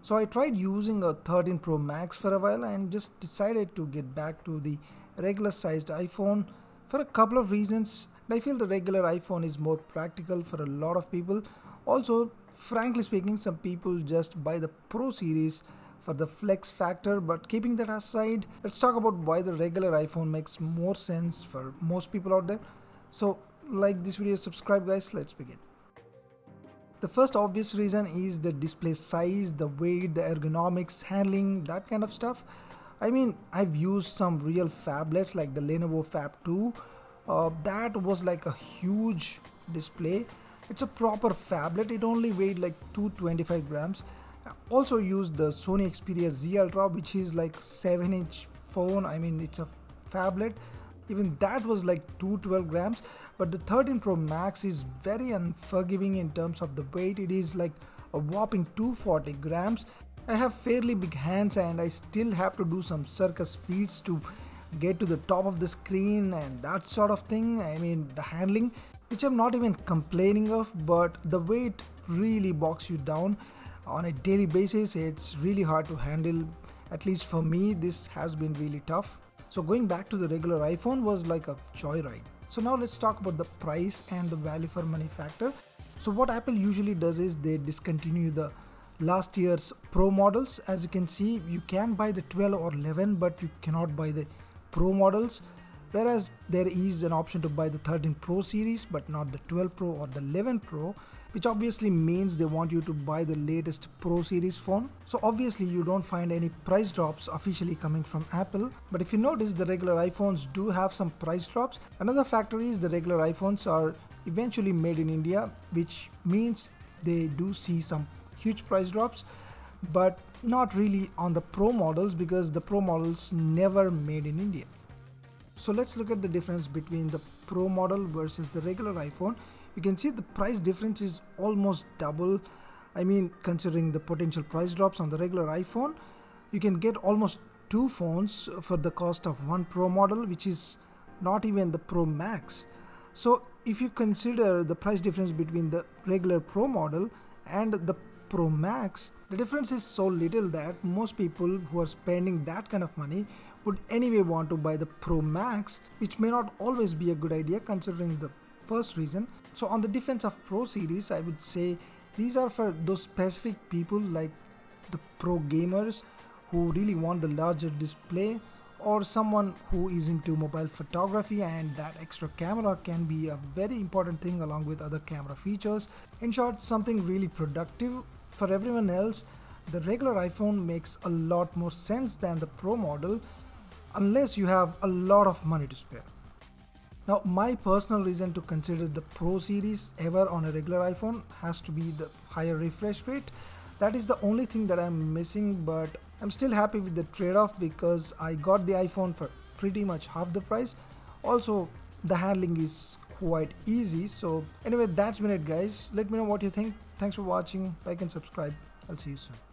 So I tried using a 13 Pro Max for a while and just decided to get back to the regular sized iPhone for a couple of reasons. I feel the regular iPhone is more practical for a lot of people. Also, frankly speaking, some people just buy the Pro series for the flex factor, but keeping that aside, let's talk about why the regular iPhone makes more sense for most people out there. So, like this video, subscribe guys, let's begin. The first obvious reason is the display size, the weight, the ergonomics, handling, that kind of stuff. I mean, I've used some real phablets like the Lenovo Fab 2. That was like a huge display. It's a proper phablet. It only weighed like 225 grams. I also used the Sony Xperia Z Ultra, which is like 7-inch phone. I mean, it's a phablet. Even that was like 212 grams. But the 13 Pro Max is very unforgiving in terms of the weight. It is like a whopping 240 grams. I have fairly big hands and I still have to do some circus feats to get to the top of the screen and that sort of thing. I mean, the handling, which I'm not even complaining of, but the weight really bogs you down on a daily basis. It's really hard to handle. At least for me, this has been really tough. So going back to the regular iPhone was like a joyride. So now let's talk about the price and the value for money factor. So what Apple usually does is they discontinue the last year's Pro models. As you can see, you can buy the 12 or 11, but you cannot buy the Pro models. Whereas there is an option to buy the 13 Pro series, but not the 12 Pro or the 11 Pro, which obviously means they want you to buy the latest Pro series phone. So obviously you don't find any price drops officially coming from Apple. But if you notice, the regular iPhones do have some price drops. Another factor is the regular iPhones are eventually made in India, which means they do see some huge price drops, but not really on the Pro models because the Pro models never made in India. So let's look at the difference between the Pro model versus the regular iPhone. You can see the price difference is almost double. I mean, considering the potential price drops on the regular iPhone, you can get almost two phones for the cost of one Pro model, which is not even the Pro Max. So if you consider the price difference between the regular Pro model and the Pro Max, the difference is so little that most people who are spending that kind of money would anyway want to buy the Pro Max, which may not always be a good idea considering the first reason. So on the defense of Pro series, I would say these are for those specific people like the pro gamers who really want the larger display, or someone who is into mobile photography and that extra camera can be a very important thing along with other camera features. In short, something really productive. For everyone else, the regular iPhone makes a lot more sense than the Pro model unless you have a lot of money to spare. Now, my personal reason to consider the Pro series ever on a regular iPhone has to be the higher refresh rate. That is the only thing that I'm missing, but I'm still happy with the trade-off because I got the iPhone for pretty much half the price. Also, the handling is quite easy. So anyway, that's been it guys. Let me know what you think. Thanks for watching. Like and subscribe. I'll see you soon.